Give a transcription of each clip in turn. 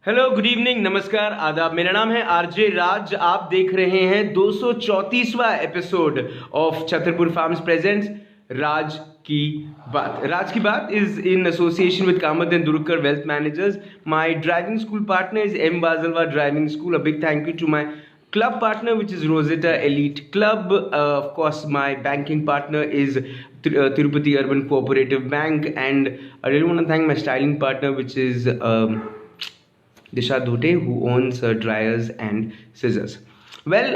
Hello, good evening, नमस्कार, आदाब। मेरा नाम है आरजे राज। आप देख रहे हैं 234वां episode of Chhatarpur farms presents Raaz ki Baat. Raaz ki Baat is in association with Kamat Durgkar wealth managers. My driving school partner is M Bajalwa driving school. A big thank you to my club partner, which is Rosetta Elite Club. Of course, my banking partner is Tirupati Urban Cooperative Bank, and I really want to thank my styling partner, which is Disha Dhote, who owns dryers and scissors. Well,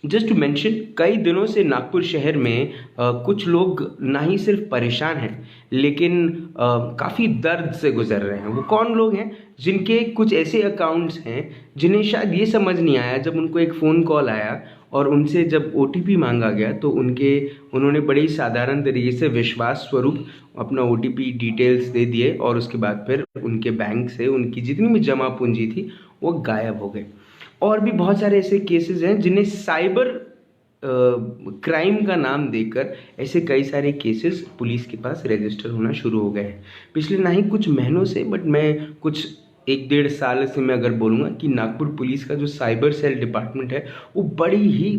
just to mention, कई दिनों से नागपुर शहर में कुछ लोग ना ही सिर्फ परेशान हैं, लेकिन काफ़ी दर्द से गुजर रहे हैं। वो कौन लोग हैं? जिनके कुछ ऐसे अकाउंट्स हैं जिन्हें शायद ये समझ नहीं आया, जब उनको एक फ़ोन कॉल आया और उनसे जब OTP मांगा गया तो उन्होंने बड़े ही साधारण तरीके से विश्वास स्वरूप अपना OTP डिटेल्स दे दिए और उसके बाद फिर उनके बैंक से उनकी जितनी भी जमा पूंजी थी वो गायब हो गई। और भी बहुत सारे ऐसे केसेस हैं जिन्हें साइबर क्राइम का नाम देकर ऐसे कई सारे केसेस पुलिस के पास रजिस्टर होना शुरू हो गए हैं पिछले ना ही कुछ महीनों से, बट मैं कुछ 1-1.5 साल से मैं अगर बोलूँगा कि नागपुर पुलिस का जो साइबर सेल डिपार्टमेंट है वो बड़ी ही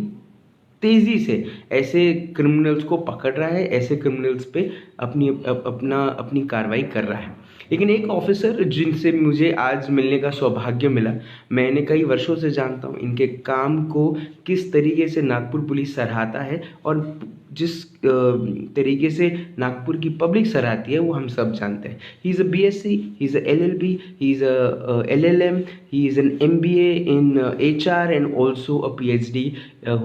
तेज़ी से ऐसे क्रिमिनल्स को पकड़ रहा है, ऐसे क्रिमिनल्स पे अपनी कार्रवाई कर रहा है। लेकिन एक ऑफिसर जिनसे मुझे आज मिलने का सौभाग्य मिला, मैं इन्हें कई वर्षों से जानता हूँ, इनके काम को किस तरीके से नागपुर पुलिस सराहता है और जिस तरीके से नागपुर की पब्लिक सराहती है वो हम सब जानते हैं। He is a BSc, he is a LLB, he is a LLM, he is an MBA in HR and also a PhD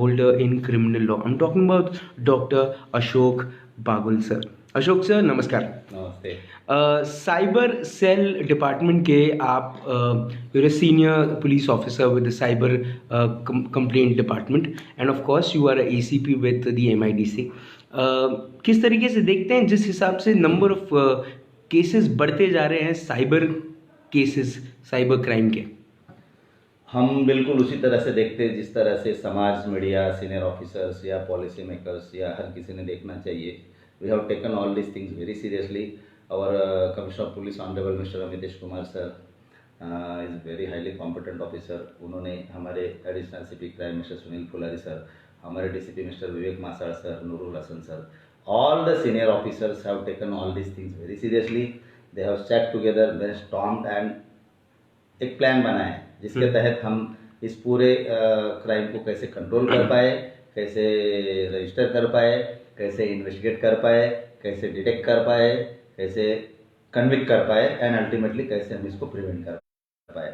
holder in criminal law. I'm talking about Dr. Ashok Bagul sir. Ashok sir, नमस्कार। नमस्ते। Cyber cell department के आप you're a senior police officer with the cyber complaint department, and of course you are a ACP with the MIDC. किस तरीके से देखते हैं जिस हिसाब से नंबर ऑफ केसेस बढ़ते जा रहे हैं, साइबर केसेस, साइबर क्राइम के? हम बिल्कुल उसी तरह से देखते हैं जिस तरह से समाज, मीडिया, सीनियर ऑफिसर्स या पॉलिसी मेकर्स या हर किसी ने देखना चाहिए। We have taken all this things very seriously. Our commissioner of police honourable mister Amitesh Kumar sir is very highly competent officer. उन्होंने हमारे additional CP crime mister Sunil Phulari sir, हमारे DCP mister Vivek Masal sir, Noorul Hasan sir, all the senior officers have taken all these things very seriously. They have sat together, brainstormed and एक plan बनाया है जिसके तहत हम इस पूरे क्राइम को कैसे कंट्रोल कर पाए, कैसे रजिस्टर कर पाए, कैसे इन्वेस्टिगेट कर पाए, कैसे डिटेक्ट कर पाए, कैसे कन्विक्ट कर पाए एंड अल्टीमेटली कैसे हम इसको प्रिवेंट कर पाए।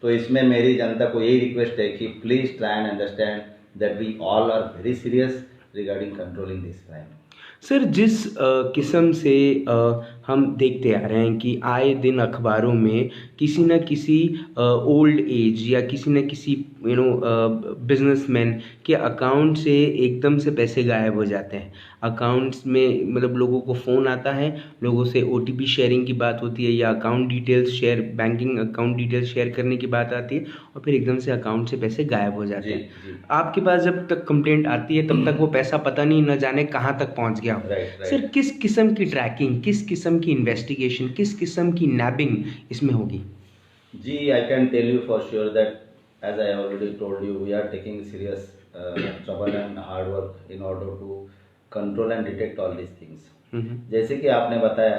तो इसमें मेरी जनता को यही रिक्वेस्ट है कि please try and understand that we all are very serious regarding controlling this crime. Sir, जिस किस्म से हम देखते आ रहे हैं कि आए दिन अखबारों में किसी न किसी ओल्ड एज या किसी न किसी बिजनेसमैन के अकाउंट से एकदम से पैसे गायब हो जाते हैं। अकाउंट्स में मतलब लोगों को फ़ोन आता है, लोगों से OTP शेयरिंग की बात होती है या account details share, banking account details share करने की बात आती है और फिर एकदम से अकाउंट से पैसे गायब हो जाते हैं। आपके पास जब तक कंप्लेंट आती है तब तक वो पैसा पता नहीं, न जाने कहाँ तक पहुँच गया। सर, किस किस्म की ट्रैकिंग, किस किस्म की इन्वेस्टिगेशन, किस किस्म की नैबिंग इसमें होगी? जी, I can tell you for sure that as I already told you, we are taking serious trouble and hard work in order to control and detect all this things. जैसे कि आपने बताया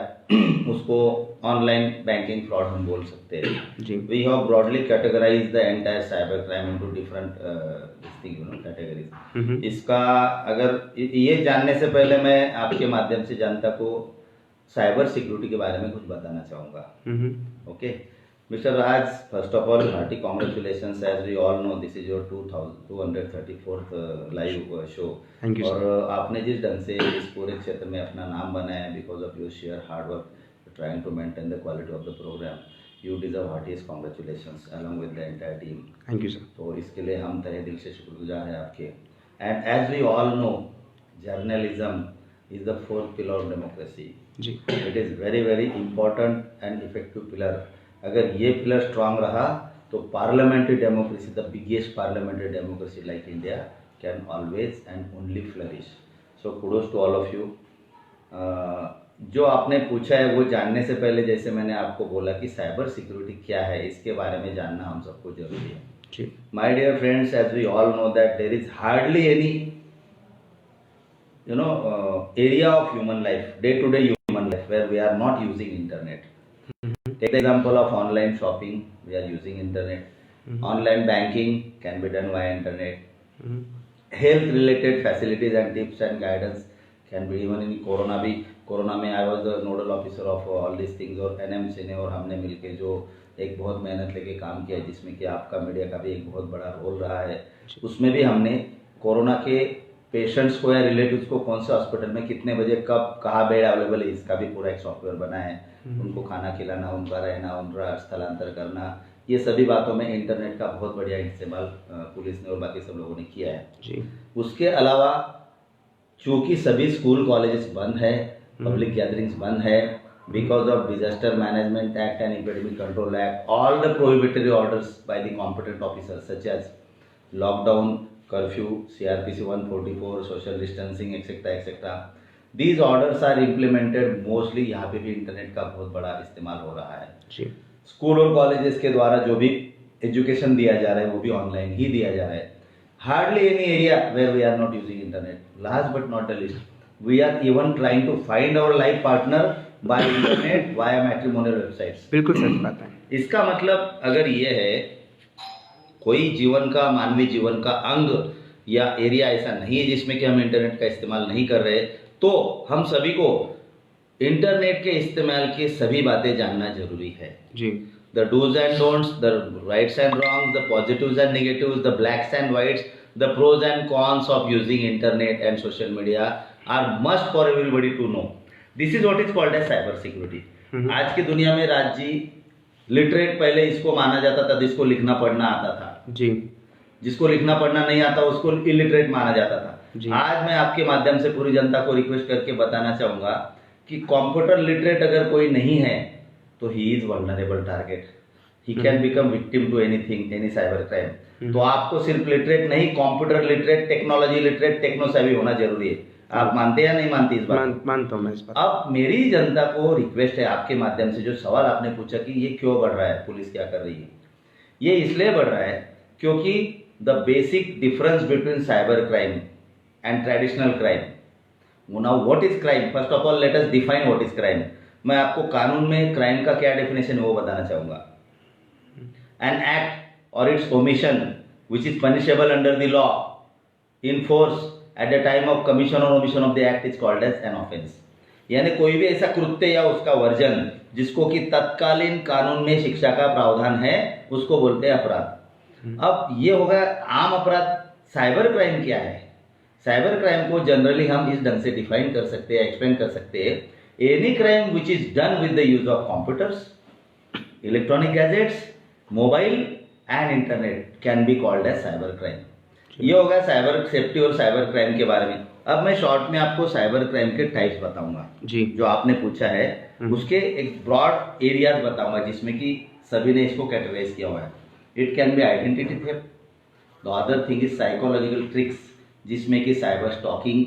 उसको ऑनलाइन बैंकिंग फ्रॉड हम बोल सकते हैं। We have broadly categorize the entire cyber crime into different categories. इसका अगर ये जानने से पहले मैं आपके माध्यम से जनता को साइबर सिक्योरिटी के बारे में कुछ बताना चाहूँगा। Okay Mister Raj, first of all hearty congratulations. As we all know this is your 234th live show. और आपने जिस ढंग से इस पूरे क्षेत्र में अपना नाम बनाया because of your sheer hard work trying to maintain the quality of the programme, you deserve heartiest congratulations along with the entire team. Thank you sir. तो इसके लिए हम तहे दिल से शुक्रगुजार हैं आपके। And as we all know, journalism is the 4th pillar of democracy. It is very very important and effective pillar. अगर ये पिलर स्ट्रांग रहा तो parliamentary democracy, the biggest parliamentary democracy like India, can always and only flourish. So kudos to all of you. जो आपने पूछा है वो जानने से पहले जैसे मैंने आपको बोला कि साइबर सिक्योरिटी क्या है, इसके बारे में जानना हम सबको जरूरी है। जी my dear friends, as we all know that there is hardly any area of human life, day to day human life, where we are not using internet. Take the example of online shopping, we are using internet. Online banking can be done via internet. Health related facilities and tips and guidance can be, even in Corona में I was the nodal officer of all this things, और NMC ने और हमने मिलके जो एक बहुत मेहनत लेके काम किया, जिसमें कि आपका मीडिया का भी एक बहुत बड़ा रोल रहा है। उसमें भी हमने कोरोना के पेशेंट्स को या रिलेटिव्स को कौन से हॉस्पिटल में कितने बजे कब कहाँ बेड अवेलेबल है, इसका भी पूरा एक सॉफ्टवेयर बना है। उनको खाना खिलाना, उनका रहना, उनका स्थलांतर करना, ये सभी बातों में इंटरनेट का बहुत बढ़िया इस्तेमाल पुलिस ने और बाकी सब लोगों ने किया है जी। उसके अलावा चूंकि सभी स्कूल कॉलेजेस बंद है, पब्लिक गैदरिंग्स बंद है, because of Disaster Management Act and Epidemic Control Act, all the prohibitory orders by the competent officers such as lockdown, curfew, CRPC 144, social distancing, etc. These orders are implemented mostly। यहाँ पे भी internet का बहुत बड़ा इस्तेमाल हो रहा है जी। स्कूल और कॉलेजेस के द्वारा जो भी एजुकेशन दिया जा रहा है वो भी ऑनलाइन ही दिया जा रहा है। Hardly any area where we are not using internet. Last but not the list, we are even trying to find our life partner by internet via matrimonial websites. बिल्कुल सच बात है। इसका मतलब अगर ये है कोई जीवन का, मानवीय जीवन का अंग या एरिया ऐसा नहीं है जिसमें कि हम इंटरनेट का इस्तेमाल नहीं कर रहे, तो हम सभी को इंटरनेट के इस्तेमाल की सभी बातें जानना जरूरी है जी। The dos and don'ts, the rights and wrongs, the positives and negatives, the blacks and whites, the pros and cons of using internet and social media are must for everybody to know. This is what is called as cyber security. आज की दुनिया में Raj ji, literate पहले इसको माना जाता था जिसको लिखना पढ़ना आता था जी, जिसको लिखना पढ़ना नहीं आता उसको इलिटरेट माना जाता था। आज मैं आपके माध्यम से पूरी जनता को रिक्वेस्ट करके बताना चाहूंगा कि कंप्यूटर लिटरेट अगर कोई नहीं है तो he is vulnerable target, he can become victim to anything, any cyber crime. तो आपको सिर्फ लिटरेट नहीं, computer literate, technology literate, techno savvy होना जरूरी है। आप मानते हैं या नहीं मानते इस बात? मानता हूं मैं इस बात। अब मेरी जनता को रिक्वेस्ट है आपके माध्यम से, जो सवाल आपने पूछा कि ये क्यों बढ़ रहा है, पुलिस क्या कर रही है, ये इसलिए बढ़ रहा है क्योंकि the basic difference between cyber crime and traditional crime. Now what is crime? First of all let us define what is crime. मैं आपको कानून में क्राइम का क्या डेफिनेशन है वो बताना चाहूंगा। एन एक्ट और it's omission which is punishable under the law in force at the time of commission or omission of the act is called as an offense। यानी कोई भी ऐसा कृत्य या उसका वर्जन जिसको कि तत्कालीन कानून में शिक्षा का प्रावधान है उसको बोलते हैं अपराध। अब ये होगा आम अपराध। साइबर क्राइम क्या है? साइबर क्राइम को जनरली हम इस ढंग से डिफाइन कर सकते हैं, एक्सप्लेन कर सकते हैं, any crime which is done with the use of computers, electronic gadgets, mobile and internet can be called as cyber crime. ये होगा साइबर सेफ्टी और साइबर क्राइम के बारे में। अब मैं शॉर्ट में आपको साइबर क्राइम के टाइप्स बताऊंगा जी, जो आपने पूछा है उसके एक ब्रॉड एरियाज बताऊंगा जिसमें कि सभी ने इसको कैटेगराइज किया हुआ है। It can be identity theft, the other thing is psychological tricks जिसमें कि cyber stalking,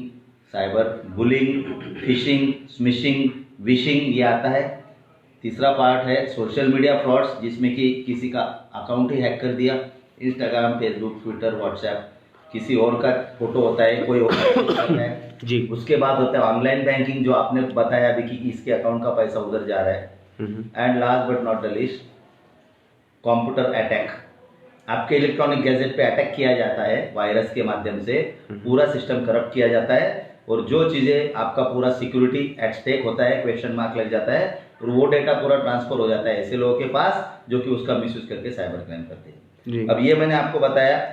cyber bullying, fishing, smishing, wishing ये आता है। तीसरा पार्ट है सोशल मीडिया फ्रॉड्स जिसमें कि किसी का अकाउंट ही हैक कर दिया, इंस्टाग्राम, फेसबुक, ट्विटर, व्हाट्सएप, किसी और का फोटो होता है, कोई और होता है जी। उसके बाद होता है ऑनलाइन बैंकिंग जो आपने बताया अभी कि इसके अकाउंट का पैसा उधर जा रहा है। And last but not the list, computer attack. आपके इलेक्ट्रॉनिक गैजेट पे अटैक किया जाता है वायरस के माध्यम से, पूरा सिस्टम करप्ट किया जाता है और जो चीजें आपका पूरा सिक्योरिटी एट स्टेक होता है, क्वेश्चन मार्क लग जाता है और वो डेटा पूरा ट्रांसफर हो जाता है ऐसे लोगों के पास जो कि उसका मिसयूज करके साइबर क्राइम करते हैं। अब ये मैंने आपको बताया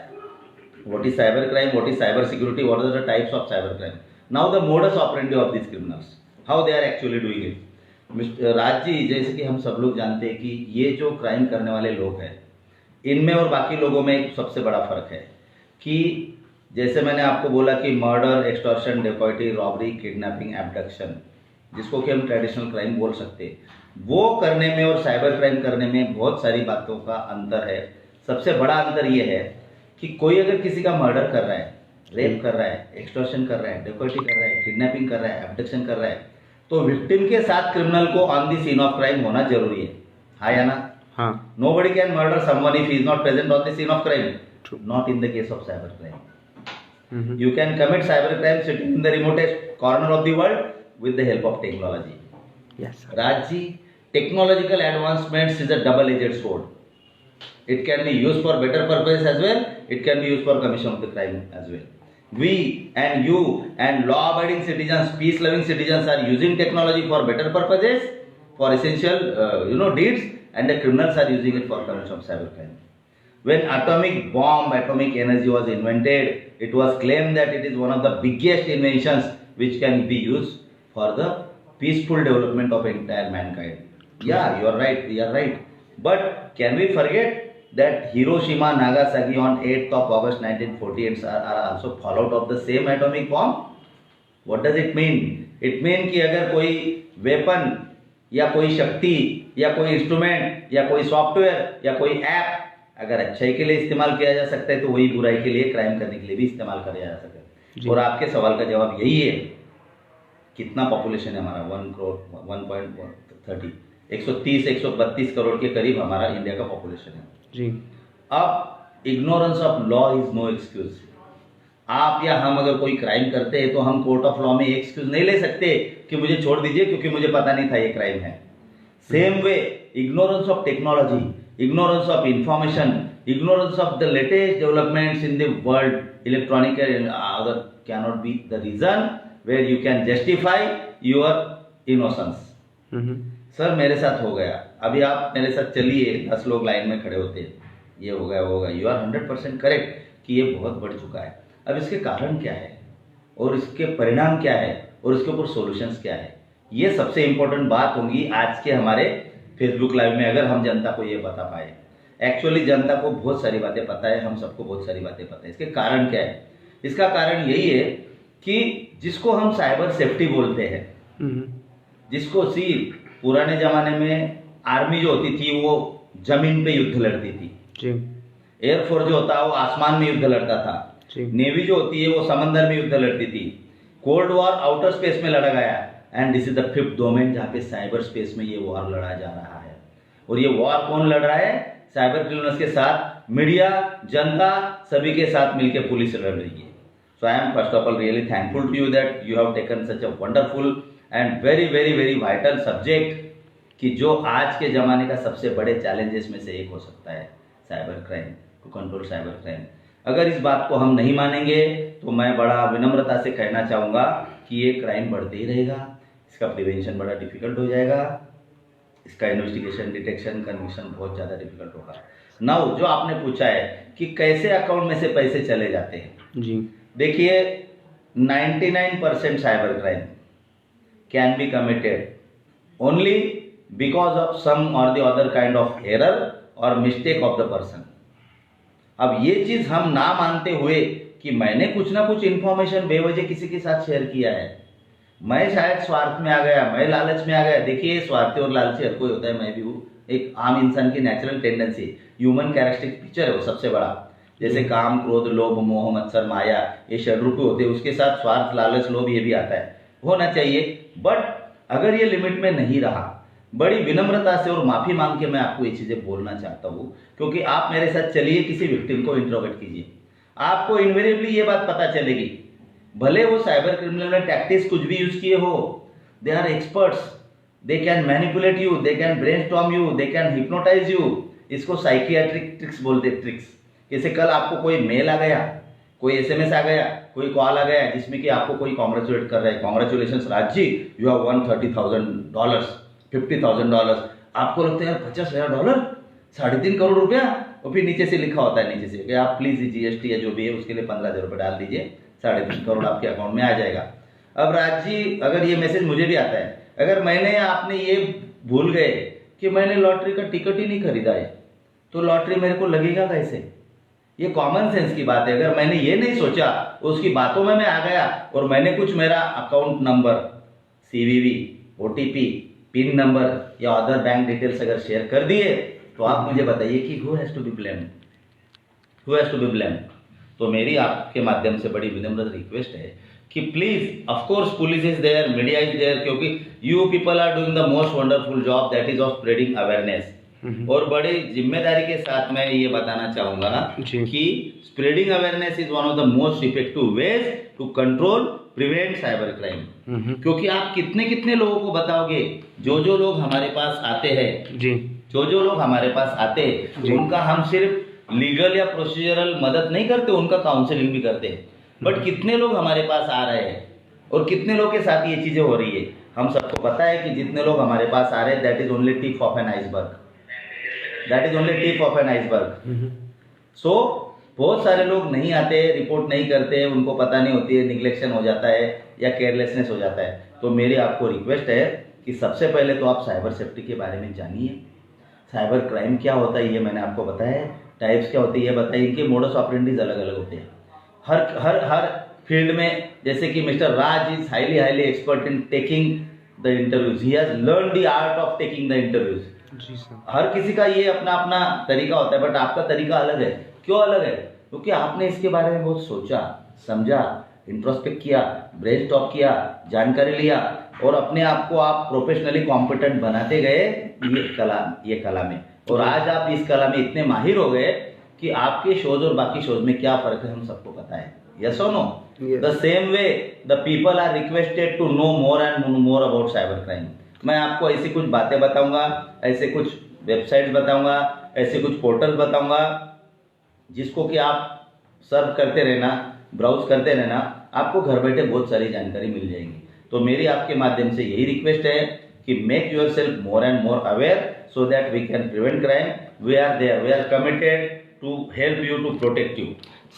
what is cyber crime, what is cyber security, what are the types of cyber crime. Now the modus operandi of these criminals, how they are actually doing it. Mr. Raj ji, जैसे कि हम सब लोग जानते हैं कि ये जो क्राइम करने वाले लोग हैं इनमें और बाकी लोगों में एक सबसे बड़ा फर्क है कि जैसे मैंने आपको बोला कि murder, extortion, dacoity, robbery, kidnapping, abduction जिसको कि हम ट्रेडिशनल क्राइम बोल सकते हैं, वो करने में और साइबर क्राइम करने में बहुत सारी बातों का अंतर है। सबसे बड़ा अंतर ये है कि कोई अगर किसी का मर्डर कर रहा है, रेप कर रहा है, एक्सटॉर्शन कर रहा है, डेकॉइटी कर रहा है, किडनैपिंग कर रहा है, एब्डक्शन कर रहा है, तो विक्टिम के साथ क्रिमिनल को on the scene of crime होना जरूरी है, हाँ या ना? हाँ, Nobody can murder someone if he is not present on the scene of crime. True. Not in the case of cybercrime. Mhm. You can commit cybercrime sitting in the remotest corner of the world with the help of technology. Yes, sir. Rajji, technological advancements is a double-edged sword. It can be used for better purpose as well. It can be used for commission of the crime as well. We and you and law-abiding citizens, peace-loving citizens are using technology for better purposes, for essential, deeds, and the criminals are using it for commission of cybercrime. When atomic bomb, atomic energy was invented, it was claimed that it is one of the biggest inventions which can be used for the peaceful development of entire mankind. Yeah, you are right, we are right. But can we forget that Hiroshima, Nagasaki on 8th of August 1948 are also fallout of the same atomic bomb? What does it mean? It means कि अगर कोई weapon या कोई शक्ति या कोई instrument या कोई सॉफ्टवेयर या कोई ऐप अगर अच्छाई के लिए इस्तेमाल किया जा सकता है तो वही बुराई के लिए, क्राइम करने के लिए भी इस्तेमाल किया जा सकता है। और आपके सवाल का जवाब यही है, कितना पॉपुलेशन है हमारा? 1 करोड़ 1.30 130-132 करोड़ के करीब हमारा इंडिया का पॉपुलेशन है जी। अब ignorance of law is no excuse. आप या हम अगर कोई क्राइम करते हैं तो हम कोर्ट ऑफ लॉ में एक्सक्यूज नहीं ले सकते कि मुझे छोड़ दीजिए क्योंकि मुझे पता नहीं था ये क्राइम है। Same way ignorance of technology, ignorance of information, ignorance of the latest developments in the world, electronic and other cannot be the reason where you can justify your innocence. Sir मेरे साथ हो गया, अभी आप मेरे साथ चलिए, 10 लोग लाइन में खड़े होते हैं, ये हो गया वो हो गया, यू आर 100% करेक्ट कि ये बहुत बढ़ चुका है। अब इसके कारण क्या है और इसके परिणाम क्या है और इसके ऊपर सॉल्यूशंस क्या है, ये सबसे इंपॉर्टेंट बात होगी आज के हमारे फेसबुक लाइव में, अगर हम जनता को ये बता पाए। एक्चुअली जनता को बहुत सारी बातें पता है, हम सबको बहुत सारी बातें पता है। इसके कारण क्या है? इसका कारण यही है कि जिसको हम साइबर सेफ्टी बोलते हैं, जिसको पुराने जमाने में आर्मी जो होती थी वो जमीन पे युद्ध लड़ती थी, एयरफोर्स जो होता है वो आसमान में युद्ध लड़ता था, नेवी जो होती है वो समंदर में युद्ध लड़ती थी, कोल्ड वॉर आउटर स्पेस में लड़ा गया, and this is the 5th domain जहाँ पे साइबर स्पेस में ये वॉर लड़ा जा रहा है। और ये वॉर कौन लड़ रहा है? साइबर क्रिमिनल्स के साथ मीडिया, जनता, सभी के साथ मिलकर पुलिस लड़ रही है। So I am first of all really thankful to you that you have taken such a wonderful and very very very vital subject, कि जो आज के ज़माने का सबसे बड़े चैलेंजेस में से एक हो सकता है, cyber crime, to control cyber crime. अगर इस बात को हम नहीं मानेंगे तो मैं बड़ा विनम्रता से कहना चाहूँगा कि ये क्राइम बढ़ते ही रहेगा, इसका प्रिवेंशन बड़ा डिफिकल्ट हो जाएगा, इसका इन्वेस्टिगेशन, डिटेक्शन, कन्विक्शन बहुत ज़्यादा डिफिकल्ट होगा। नाउ जो आपने पूछा है कि कैसे अकाउंट में से पैसे चले जाते हैं जी, देखिए 99% cyber crime can be committed only because of some or the other kind of error or mistake of the person. अब ये चीज हम ना मानते हुए कि मैंने कुछ ना कुछ इंफॉर्मेशन बेवजह किसी के साथ शेयर किया है, मैं शायद स्वार्थ में आ गया, मैं लालच में आ गया। देखिए स्वार्थी और लालची हर कोई होता है, मैं भी हूँ, एक आम इंसान की natural tendency, human characteristic picture है वो सबसे बड़ा। जैसे काम, क्रोध, लोभ, मोह, मत्सर, माया, ये षड्रूपी होते हैं, उसके साथ स्वार्थ, लालच, लोभ ये भी आता है, होना चाहिए। बट अगर ये लिमिट में नहीं रहा, बड़ी विनम्रता से और माफी मांग के मैं आपको ये चीजें बोलना चाहता हूँ, क्योंकि आप मेरे साथ चलिए, किसी विक्टिम को इंट्रोगेट कीजिए, आपको इनवेरिएबली ये बात पता चलेगी, भले वो साइबर क्रिमिनल ने टैक्टिक्स कुछ भी यूज किए हो, they are experts, they can manipulate you, they can brainstorm you, they can hypnotise you. इसको साइकियाट्रिक ट्रिक्स बोलते हैं, ट्रिक्स। जैसे कल आपको कोई मेल आ गया, कोई SMS आ गया, कोई कॉल आ गया जिसमें कि आपको कोई कॉन्ग्रेचुलेट कर रहा है, congratulation Raj ji, you have won $30,000, $50,000। आपको लगता है यार $50,000, 3.5 करोड़ रुपया, और फिर नीचे से लिखा होता है, नीचे से कि आप प्लीज GST या जो भी है उसके लिए 15,000 रुपये डाल दीजिए, 3.5 करोड़ आपके अकाउंट में आ जाएगा। अब राज जी, अगर ये मैसेज मुझे भी आता है, अगर मैंने आपने ये भूल गए कि मैंने लॉटरी का टिकट ही नहीं खरीदा है, तो लॉटरी मेरे को लगेगा कैसे? ये कॉमन सेंस की बात है। अगर मैंने ये नहीं सोचा, उसकी बातों में मैं आ गया और मैंने कुछ मेरा account number, CVV, OTP, pin number या अदर बैंक डिटेल्स अगर शेयर कर दिए, तो आप मुझे बताइए कि who has to be blamed, who has to be blamed. तो मेरी आपके माध्यम से बड़ी विनम्र रिक्वेस्ट है कि please, of course police is there, media is there, क्योंकि you people are doing the most wonderful job, that is of spreading awareness. और बड़ी जिम्मेदारी के साथ मैं ये बताना चाहूंगा कि spreading awareness is one of the most effective ways to control prevent cyber crime. क्योंकि आप कितने कितने लोगों को बताओगे, जो लोग हमारे पास आते हैं जी, जो लोग हमारे पास आते हैं उनका हम सिर्फ लीगल या प्रोसीजरल मदद नहीं करते, उनका काउंसलिंग भी करते हैं। बट कितने लोग हमारे पास आ रहे हैं और कितने लोग के साथ ये चीजें हो रही है, हम सबको पता है कि जितने लोग हमारे पास आ रहे हैं that is only tip of an iceberg, that is only tip of an iceberg. So बहुत सारे लोग नहीं आते, रिपोर्ट नहीं करते, उनको पता नहीं होती है, निग्लेक्शन हो जाता है या केयरलेसनेस हो जाता है। तो मेरी आपको रिक्वेस्ट है कि सबसे पहले तो आप साइबर सेफ्टी के बारे में जानिए। साइबर क्राइम क्या होता है ये मैंने आपको बताया है, टाइप्स क्या होती है ये बताइए, इनके मोडस ऑपरेंडीज अलग अलग होते हैं हर फील्ड में। जैसे कि mister Raj is highly expert in taking the interviews, he has learn the art of taking the interviews. जी सर। हर किसी का ये अपना अपना तरीका होता है, बट आपका तरीका अलग है। क्यों अलग है? क्योंकि आपने इसके बारे में बहुत सोचा, समझा, इंट्रोस्पेक्ट किया, ब्रेनस्टॉर्म किया, जानकारी लिया और अपने आप को आप प्रोफेशनली कॉम्पिटेंट बनाते गए ये कला में। और आज आप इस कला में इतने माहिर हो गए कि आपके शोज और बाकी शोज में क्या फर्क है हम सबको पता है। यस और no? The same way the people are requested to know more and more about cyber crime. मैं आपको ऐसी कुछ बातें बताऊंगा, ऐसे कुछ वेबसाइट्स बताऊंगा, ऐसे कुछ पोर्टल बताऊंगा जिसको कि आप सर्व करते रहना, ब्राउज करते रहना, आपको घर बैठे बहुत सारी जानकारी मिल जाएगी। तो मेरी आपके माध्यम से यही रिक्वेस्ट है कि make yourself more and more aware so that we can prevent crime. We are there, we are committed to help you, to protect you.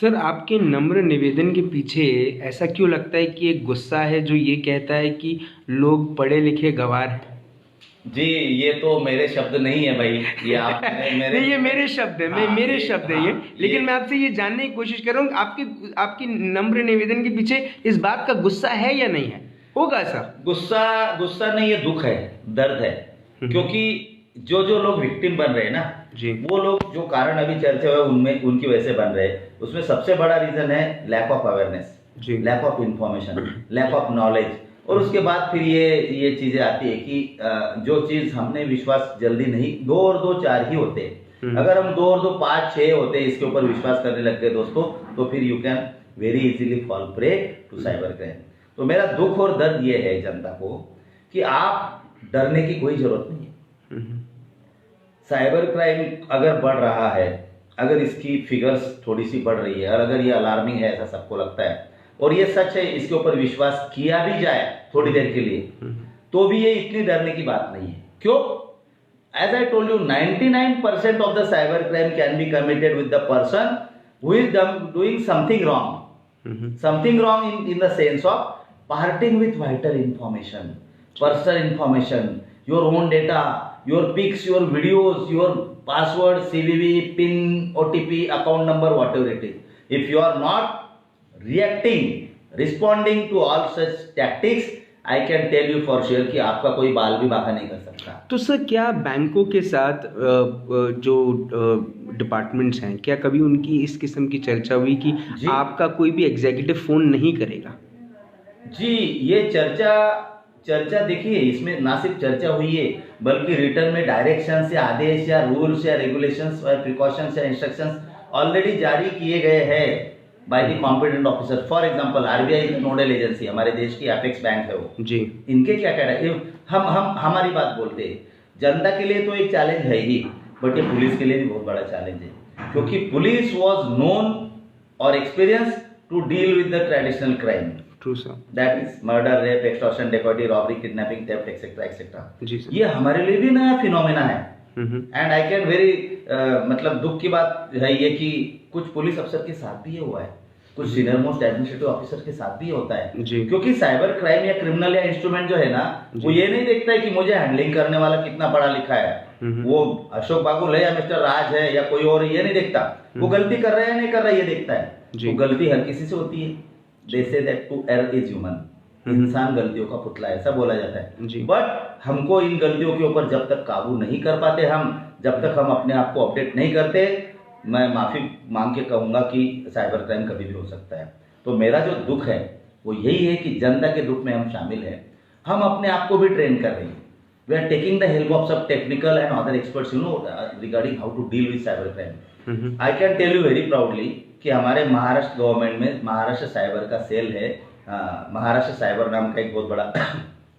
Sir, आपके नम्र निवेदन के पीछे ऐसा क्यों लगता है कि एक गुस्सा है जो ये कहता है कि लोग पढ़े लिखे गंवार हैं? जी, ये तो मेरे शब्द नहीं है भाई, ये आप मेरे ये मेरे शब्द है, मेरे शब्द है ये। लेकिन मैं आपसे ये जानने की कोशिश कर रहा हूँ आपकी नम्र निवेदन के पीछे इस बात का गुस्सा है या नहीं है? होगा सर? गुस्सा नहीं, ये दुख है, दर्द है। क्योंकि जो लोग विक्टिम बन रहे हैं ना जी, वो लोग जो कारण अभी चर्चा हुए उनमें उनकी वजह से बन रहे हैं, उसमें सबसे बड़ा रीजन है lack of awareness, lack of information, lack of knowledge. और उसके बाद फिर ये चीजें आती है कि जो चीज हमने विश्वास जल्दी नहीं, 2 और 2 4 ही होते हैं। अगर हम 2 और 2 5 6 होते हैं इसके ऊपर विश्वास करने लग गए दोस्तों, तो फिर you can very easily fall prey to cyber crime. तो मेरा दुख और दर्द ये है जनता को कि आप डरने की कोई जरूरत नहीं है। साइबर क्राइम अगर बढ़ रहा है, अगर इसकी फिगर्स थोड़ी सी बढ़ रही है और अगर ये अलार्मिंग है ऐसा सबको लगता है और ये सच है, इसके ऊपर विश्वास किया भी जाए थोड़ी देर के लिए, तो भी ये इतनी डरने की बात नहीं है। क्यों? As I told you, 99% of the cyber crime can be committed with the person who is doing something wrong in the sense of parting with vital information, personal information, your own data, your pics, your videos, your password, CVV, PIN, OTP, account number, whatever it is. If you are not responding to all such tactics, I can tell you for sure कि आपका कोई बाल भी बांका नहीं कर सकता। तो sir, क्या बैंकों के साथ जो डिपार्टमेंट्स हैं, क्या कभी उनकी इस किस्म की चर्चा हुई कि आपका कोई भी एग्जीक्यूटिव फोन नहीं करेगा? जी, ये चर्चा देखिए, इसमें ना सिर्फ चर्चा हुई है बल्कि रिटर्न में डायरेक्शंस या आदेश या रूल्स या रेगुलेशंस या प्रिकॉशंस या इंस्ट्रक्शंस ऑलरेडी जारी किए गए हैं by the competent officer. For example RBI nodal agency, हमारे देश की एपेक्स बैंक है वो जी, इनके क्या कहना, हम हमारी बात बोलते हैं, जनता के लिए तो एक चैलेंज है ही, बट ये पुलिस के लिए भी बहुत बड़ा चैलेंज है। क्योंकि पुलिस वाज नोन और experience to deal with the traditional crime. True, sir. That is murder, rape, extortion, dacoity, robbery, kidnapping, theft, etc. etc. Ji sir. ये हमारे लिए भी नया फिनोमेना है। एंड आई कैन वेरी मतलब दुख की बात है ये कि कुछ पुलिस अफसर के साथ भी ये हुआ है, कुछ सीनियर मोस्ट एडमिनिस्ट्रेटिव ऑफिसर के साथ भी होता है जी। क्योंकि साइबर क्राइम या क्रिमिनल या इंस्ट्रूमेंट जो है ना, वो ये नहीं देखता है कि मुझे हैंडलिंग करने वाला कितना पढ़ा लिखा है, वो अशोक बाबुल है या मिस्टर राज है या कोई और, ये नहीं देखता वो गलती कर रहा है या नहीं कर रहा है, ये देखता है। वो गलती हर किसी से होती है। They say that to err is human. इंसान गलतियों का पुतला है, ऐसा बोला जाता है। बट हमको इन गलतियों के ऊपर जब तक काबू नहीं कर पाते, हम जब तक हम अपने आप को अपडेट नहीं करते, मैं माफी मांग के कहूंगा कि साइबर क्राइम कभी भी हो सकता है। तो मेरा जो दुख है वो यही है कि जनता के दुख में हम शामिल हैं। हम अपने आप को भी ट्रेन कर रहे हैं. We are taking the help of सब technical and other experts regarding how to deal with cyber crime. I can tell you very proudly कि हमारे महाराष्ट्र गवर्नमेंट में महाराष्ट्र साइबर का सेल है. महाराष्ट्र साइबर नाम का एक बहुत बड़ा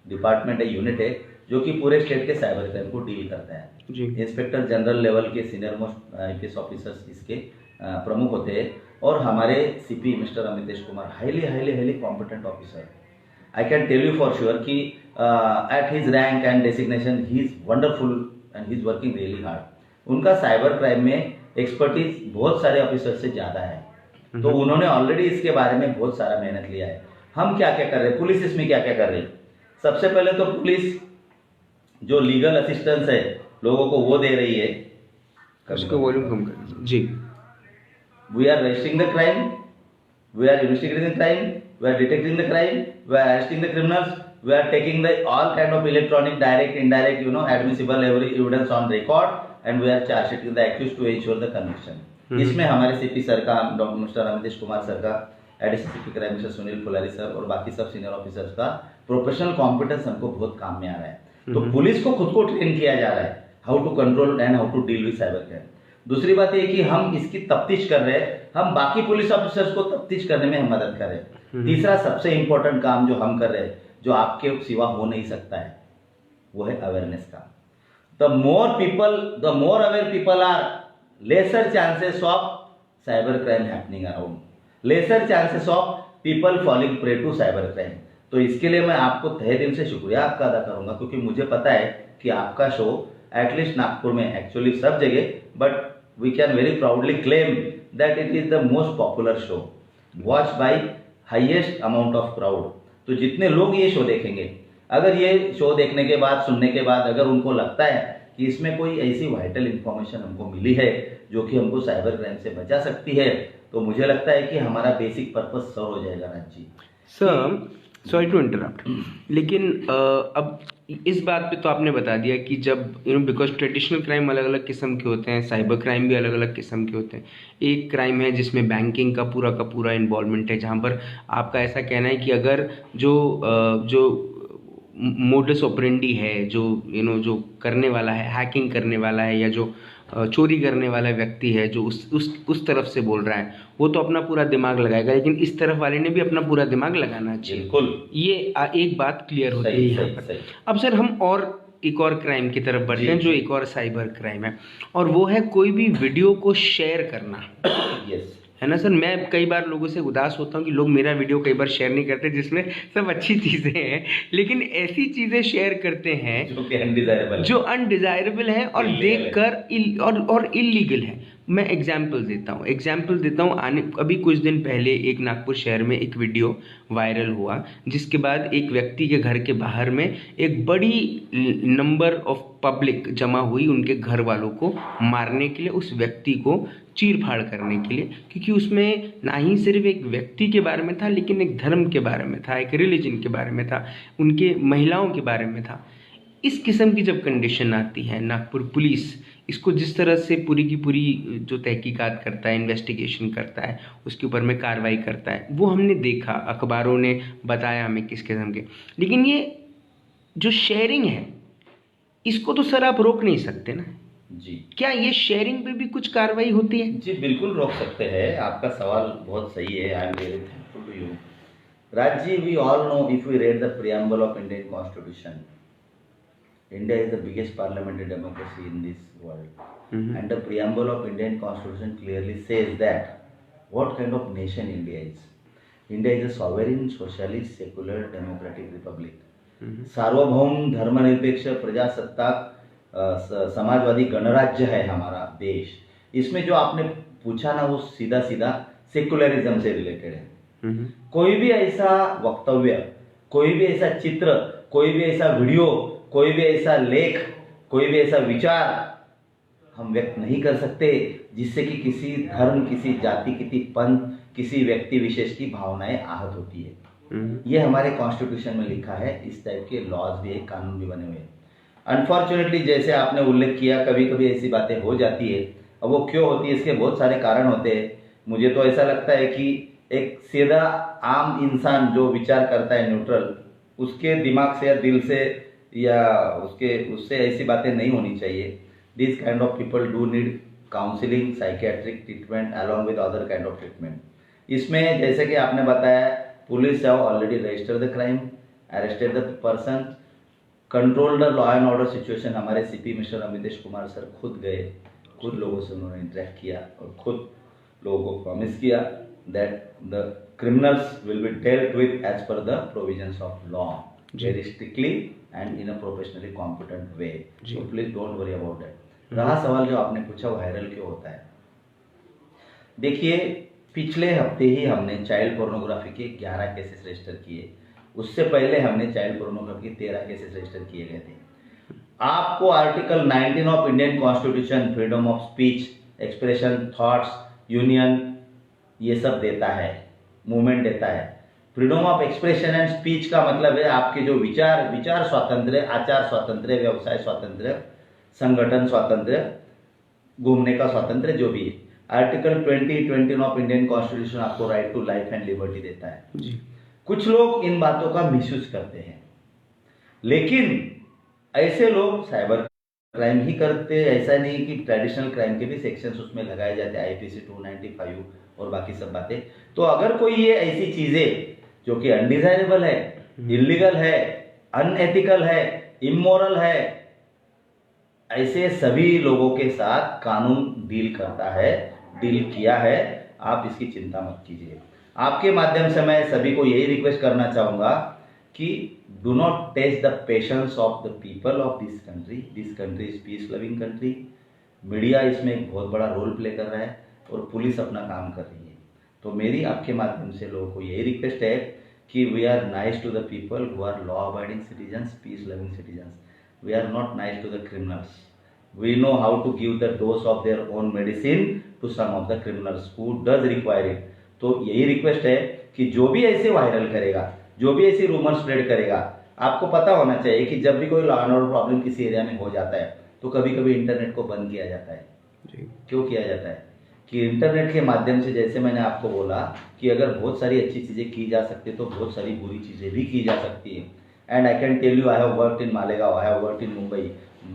डिपार्टमेंट है, यूनिट है, जो कि पूरे स्टेट के साइबर क्राइम को डील करता है. इंस्पेक्टर जनरल लेवल के सीनियर मोस्ट आईपीएस ऑफिसर्स इसके प्रमुख होते हैं, और हमारे CP mister Amitesh Kumar highly highly highly competent officer. I can tell you for sure कि at his rank and designation he is wonderful and he is working really hard. उनका cyber crime में expertise बहुत सारे ऑफिसर से ज़्यादा है, तो उन्होंने ऑलरेडी इसके बारे में बहुत सारा मेहनत लिया है. हम क्या क्या कर रहे हैं, पुलिस इसमें क्या क्या कर रही है? सबसे पहले तो पुलिस जो लीगल असिस्टेंस है लोगों को वो दे रही है. उसको वॉल्यूम कम कर जी. We are registering the crime, we are investigating the crime, we are detecting the crime, we are arresting the criminals, we are taking the all kind of electronic direct indirect admissible evidence on record, and we are chargesheeting the accused to ensure the conviction. इसमें हमारे CP sir का, doctor mister Amitesh Kumar sir का, additional CP crime mister Sunil Phulari sir और बाकी सब senior officers का professional competence हमको बहुत काम में आ रहा है. तो पुलिस को खुद को ट्रेन किया जा रहा है how to control and how to deal with cyber crime. दूसरी बात ये कि हम इसकी तफ्तीश कर रहे हैं, हम बाकी पुलिस ऑफिसर्स को तफ्तीश करने में हम मदद कर रहे हैं. तीसरा सबसे इंपॉर्टेंट काम जो हम कर रहे हैं, जो आपके सिवा हो नहीं सकता है, वो है अवेयरनेस का. The more aware people are, lesser chances of cyber crime happening around, lesser chances of people falling prey to cyber crime. तो इसके लिए मैं आपको तहे दिल से शुक्रिया आपका अदा करूंगा, क्योंकि मुझे पता है कि आपका शो एटलीस्ट नागपुर में, एक्चुअली सब जगह, but we can very proudly claim that it is the most popular show watch by highest amount of crowd. तो जितने लोग ये शो देखेंगे, अगर ये शो देखने के बाद, सुनने के बाद, अगर उनको लगता है कि इसमें कोई ऐसी वाइटल इंफॉर्मेशन हमको मिली है जो कि हमको साइबर क्राइम से बचा सकती है, तो मुझे लगता है कि हमारा बेसिक पर्पस सर्व हो जाएगा. Raj ji sir, sorry to interrupt, लेकिन अब इस बात पे तो आपने बता दिया कि जब बिकॉज ट्रेडिशनल क्राइम अलग अलग किस्म के होते हैं, साइबर क्राइम भी अलग अलग किस्म के होते हैं. एक क्राइम है जिसमें बैंकिंग का पूरा इन्वॉल्वमेंट है, जहाँ पर आपका ऐसा कहना है कि अगर जो मोडस ऑपरेंडी है, जो जो करने वाला है, हैकिंग करने वाला है, या जो चोरी करने वाला व्यक्ति है, जो उस तरफ से बोल रहा है, वो तो अपना पूरा दिमाग लगाएगा, लेकिन इस तरफ वाले ने भी अपना पूरा दिमाग लगाना चाहिए. बिल्कुल, ये एक बात क्लियर होती है यहाँ पर. अब सर हम एक और क्राइम की तरफ बढ़ते हैं, जो एक और साइबर क्राइम है, और वो है कोई भी वीडियो को शेयर करना. यस, है ना सर. मैं कई बार लोगों से उदास होता हूँ कि लोग मेरा वीडियो कई बार शेयर नहीं करते, जिसमें सब अच्छी चीज़ें हैं, लेकिन ऐसी चीज़ें शेयर करते हैं जो अनडिजायरेबल है और देखकर और इलीगल है. मैं एग्जाम्पल देता हूँ. अभी कुछ दिन पहले एक नागपुर शहर में एक वीडियो वायरल हुआ, जिसके बाद एक व्यक्ति के घर के बाहर में एक बड़ी नंबर ऑफ पब्लिक जमा हुई उनके घर वालों को मारने के लिए, उस व्यक्ति को चीर फाड़ करने के लिए, क्योंकि उसमें ना ही सिर्फ एक व्यक्ति के बारे में था, लेकिन एक धर्म के बारे में था, एक रिलीजन के बारे में था, उनके महिलाओं के बारे में था. इस किस्म की जब कंडीशन आती है, नागपुर पुलिस इसको जिस तरह से पूरी की पूरी जो तहकीकात करता है, इन्वेस्टिगेशन करता है, उसके ऊपर में कार्रवाई करता है, वो हमने देखा, अखबारों ने बताया हमें किस किस्म के. लेकिन ये जो शेयरिंग है, इसको तो सर आप रोक नहीं सकते ना जी. क्या ये शेयरिंग पे भी कुछ कार्रवाई होती है? जी बिल्कुल रोक सकते हैं. आपका सवाल बहुत सही है. I am very thankful to you. Raj ji, we all know, if we read the preamble of Indian Constitution, India is the biggest parliamentary democracy in this world. And the preamble of Indian Constitution clearly says that what kind of nation India is. India is a sovereign, socialist, secular, democratic republic. सार्वभौम, धर्मनिरपेक्ष, प्रजासत्ताक, समाजवादी गणराज्य है हमारा देश. इसमें जो आपने पूछा ना, वो सीधा सीधा सेकुलरिज्म से रिलेटेड है. कोई भी ऐसा वक्तव्य, कोई भी ऐसा चित्र, कोई भी ऐसा वीडियो, कोई भी ऐसा लेख, कोई भी ऐसा विचार हम व्यक्त नहीं कर सकते जिससे कि किसी धर्म, किसी जाति, किसी पंथ, किसी व्यक्ति विशेष की भावनाएं आहत होती है. ये हमारे कॉन्स्टिट्यूशन में लिखा है. इस टाइप के लॉज भी है, कानून भी बने हुए हैं. अनफॉर्चुनेटली, जैसे आपने उल्लेख किया, कभी कभी ऐसी बातें हो जाती है. अब वो क्यों होती है, इसके बहुत सारे कारण होते हैं. मुझे तो ऐसा लगता है कि एक सीधा आम इंसान जो विचार करता है, न्यूट्रल, उसके दिमाग से या दिल से या उससे ऐसी बातें नहीं होनी चाहिए. This kind of people do need counselling, psychiatric treatment along with other kind of treatment. इसमें जैसे कि आपने बताया, police have already registered the crime, arrested the person, control the law and order situation. हमारे CP mister Amitesh Kumar sir खुद गए, खुद लोगों से उन्होंने इंटरेक्ट किया और खुद लोगों को प्रॉमिस किया that the criminals will be dealt with as per the provisions of law very strictly and in a professionally competent way. So please don't worry about that. रहा सवाल जो आपने पूछा वायरल क्यों होता है. देखिए, पिछले हफ्ते ही हमने चाइल्ड पोर्नोग्राफी के 11 केसेस रजिस्टर किए. उससे पहले हमने चाइल्ड पोर्नोग्राफी के 13 केसेस रजिस्टर किए गए थे. आपको article 19 of Indian constitution freedom of speech, expression, thoughts, union, ये सब देता है, मूवमेंट देता है. Freedom of expression and speech का मतलब है आपके जो विचार स्वातंत्र्य, आचार स्वातंत्र्य, व्यवसाय स्वातंत्र्य, संगठन स्वातंत्र्य, घूमने का स्वातंत्र्य, जो भी है. आर्टिकल 20 ऑफ इंडियन कॉन्स्टिट्यूशन आपको right to life and liberty देता है जी. कुछ लोग इन बातों का मिसयूज करते हैं, लेकिन ऐसे लोग साइबर क्राइम ही करते. ऐसा नहीं कि ट्रेडिशनल क्राइम के भी सेक्शंस उसमें लगाए जाते हैं, आईपीसी 295 और बाकी सब बातें. तो अगर कोई ये ऐसी चीजें जो कि अनडिजायरेबल है, इलीगल है, अनएथिकल है, इमोरल है, ऐसे सभी लोगों के साथ कानून डील करता है, डील किया है. आप इसकी चिंता मत कीजिए. आपके माध्यम से मैं सभी को यही रिक्वेस्ट करना चाहूंगा कि do not test the patience of the people of this country. This country is peace loving country. Media इसमें एक बहुत बड़ा रोल प्ले कर रहा है और पुलिस अपना काम कर रही है. तो मेरी आपके माध्यम से लोगों को यही रिक्वेस्ट है कि we are nice to the people who are law abiding citizens, peace loving citizens. We are not nice to the criminals. We know how to give the dose of their own medicine to some of the criminals who does require it. तो यही request है कि जो भी ऐसे viral करेगा, जो भी ऐसी रूमर स्प्रेड करेगा, आपको पता होना चाहिए कि जब भी कोई लॉ एंड ऑर्डर प्रॉब्लम किसी एरिया में हो जाता है तो कभी कभी इंटरनेट को बंद किया जाता है जी. क्यों किया जाता है कि इंटरनेट के माध्यम से, जैसे मैंने आपको बोला कि अगर बहुत सारी अच्छी चीज़ें की जा सकती है तो बहुत सारी बुरी चीज़ें भी की जा सकती है. And I can tell you, I have worked in Malegaon, I have worked in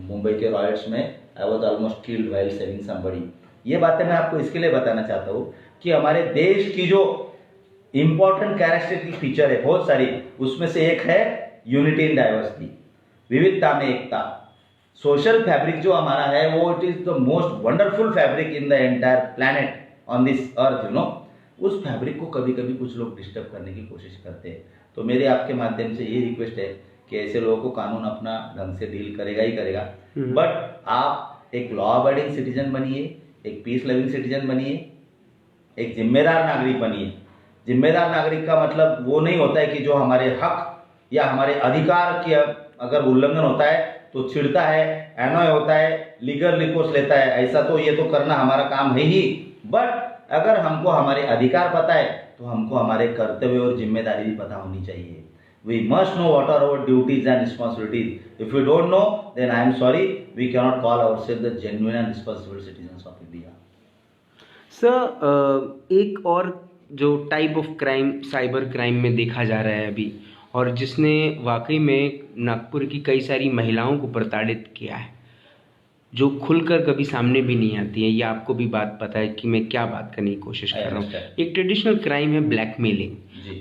Mumbai के रॉयट्स में I was almost killed while saving somebody. ये बातें मैं आपको इसके लिए बताना चाहता हूँ कि हमारे देश की जो इंपॉर्टेंट कैरेक्टरिस्टिक फीचर है बहुत सारी, उसमें से एक है यूनिटी इन डाइवर्सिटी, विविधता में एकता. सोशल फैब्रिक जो हमारा है वो it is the most wonderful fabric in the entire planet on this earth, you know. उस फैब्रिक को कभी कभी कुछ लोग डिस्टर्ब करने की कोशिश करते हैं. तो मेरे आपके माध्यम से ये रिक्वेस्ट है कि ऐसे लोगों को कानून अपना ढंग से डील करेगा ही करेगा. बट आप एक लॉ अबाइडिंग सिटीजन बनिए, एक पीस लविंग सिटीजन बनिए, एक जिम्मेदार नागरिक बनिए. जिम्मेदार नागरिक का मतलब वो नहीं होता है कि जो हमारे हक या हमारे अधिकार की अगर उल्लंघन होता है तो छिड़ता है, एनॉय होता है, लीगल रिकोर्स लेता है. ऐसा तो ये तो करना हमारा काम है ही. बट अगर हमको हमारे अधिकार पता है तो हमको हमारे कर्तव्य और जिम्मेदारी भी पता होनी चाहिए. We must know what are our duties and responsibilities. If you don't know then I am sorry, we cannot call ourselves the genuine and responsible citizens of India. Sir, एक और जो type of crime cyber crime में देखा जा रहा है अभी, और जिसने वाकई में नागपुर की कई सारी महिलाओं को प्रताड़ित किया है, जो खुलकर कभी सामने भी नहीं आती है. ये आपको भी बात पता है कि मैं क्या बात करने की कोशिश कर रहा हूँ. एक ट्रेडिशनल क्राइम है ब्लैकमेलिंग.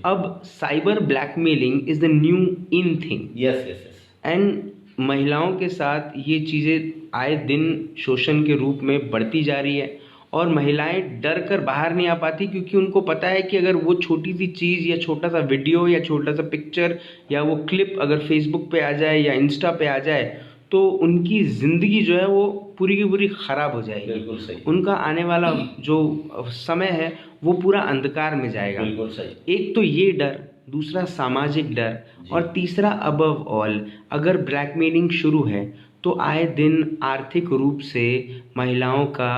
अब cyber blackmailing is the new in thing. Yes yes yes. And महिलाओं के साथ ये चीज़ें आए दिन शोषण के रूप में बढ़ती जा रही है और महिलाएं डर कर बाहर नहीं आ पाती, क्योंकि उनको पता है कि अगर वो छोटी सी चीज़ या छोटा सा वीडियो या छोटा सा पिक्चर या वो क्लिप अगर फेसबुक पे आ जाए या इंस्टा पे आ जाए तो उनकी ज़िंदगी जो है वो पूरी की पूरी ख़राब हो जाएगी. बिल्कुल सही. उनका आने वाला जो समय है वो पूरा अंधकार में जाएगा. बिल्कुल सही. एक तो ये डर, दूसरा सामाजिक डर, और तीसरा अबव ऑल अगर ब्लैकमेलिंग शुरू है तो आए दिन आर्थिक रूप से महिलाओं का